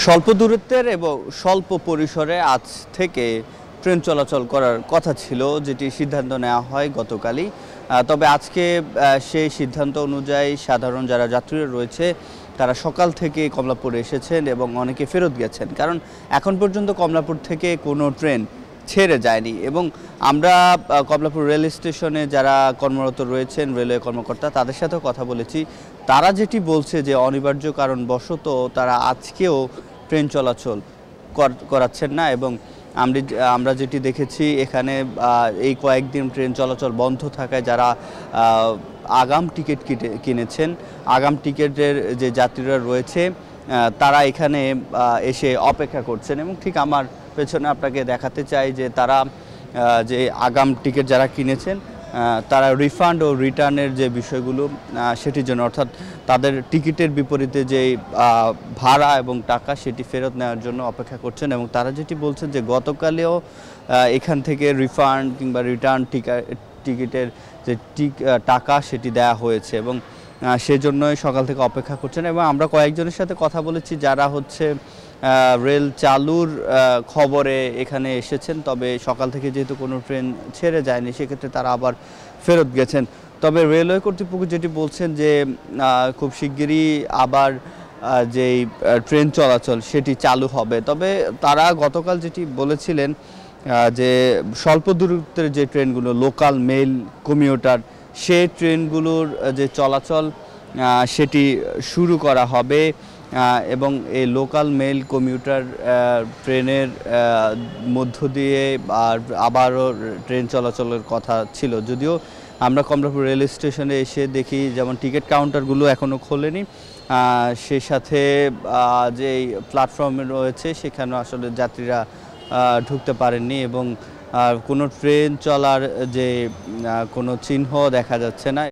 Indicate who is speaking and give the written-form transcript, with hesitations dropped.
Speaker 1: স্বল্প দূরত্বের এবং স্বল্প পরিসরে আজ থেকে ট্রেন চলাচল করার কথা ছিল, যেটি সিদ্ধান্ত নেওয়া হয় গতকালই। তবে আজকে সেই সিদ্ধান্ত অনুযায়ী সাধারণ যারা যাত্রীরা রয়েছে তারা সকাল থেকে কমলাপুরে এসেছেন এবং অনেকে ফেরত গেছেন, কারণ এখন পর্যন্ত কমলাপুর থেকে কোনো ট্রেন ছেড়ে যায়নি। এবং আমরা কমলাপুর রেল স্টেশনে যারা কর্মরত রয়েছেন রেলওয়ে কর্মকর্তা তাদের সাথেও কথা বলেছি। তারা যেটি বলছে যে অনিবার্য কারণবশত তারা আজকেও ট্রেন চলাচল করাচ্ছেন না। এবং আমরা যেটি দেখেছি এখানে এই কয়েকদিন ট্রেন চলাচল বন্ধ থাকায় যারা আগাম টিকিট কিনেছেন, আগাম টিকিটের যে যাত্রীরা রয়েছে তারা এখানে এসে অপেক্ষা করছেন। এবং ঠিক আমার পেছনে আপনাকে দেখাতে চাই যে তারা যে আগাম টিকিট যারা কিনেছেন তারা রিফান্ড ও রিটার্নের যে বিষয়গুলো সেটির জন্য, অর্থাৎ তাদের টিকিটের বিপরীতে যে ভাড়া এবং টাকা সেটি ফেরত নেওয়ার জন্য অপেক্ষা করছেন। এবং তারা যেটি বলছেন যে গতকালেও এখান থেকে রিফান্ড কিংবা রিটার্ন টিকিটের যে টাকা সেটি দেয়া হয়েছে এবং সেজন্যই সকাল থেকে অপেক্ষা করছেন। এবং আমরা কয়েকজনের সাথে কথা বলেছি যারা হচ্ছে রেল চালুর খবরে এখানে এসেছেন, তবে সকাল থেকে যেহেতু কোনো ট্রেন ছেড়ে যায়নি সেক্ষেত্রে তারা আবার ফেরত গেছেন। তবে রেলওয়ে কর্তৃপক্ষ যেটি বলছেন যে খুব শিগগিরই আবার যেই ট্রেন চলাচল সেটি চালু হবে। তবে তারা গতকাল যেটি বলেছিলেন যে স্বল্প দূরত্বের যে ট্রেনগুলো লোকাল মেল কমিউটার সেই ট্রেনগুলোর যে চলাচল সেটি শুরু করা হবে এবং এই লোকাল মেল কমিউটার ট্রেনের মধ্য দিয়ে আবারও ট্রেন চলাচলের কথা ছিল। যদিও আমরা কমলাপুর রেল স্টেশনে এসে দেখি যেমন টিকিট কাউন্টারগুলো এখনও খোলেনি, সেই সাথে যে প্ল্যাটফর্মে রয়েছে সেখানেও আসলে যাত্রীরা ঢুকতে পারেননি এবং কোনো ট্রেন চলার যে কোনো চিহ্ন দেখা যাচ্ছে না।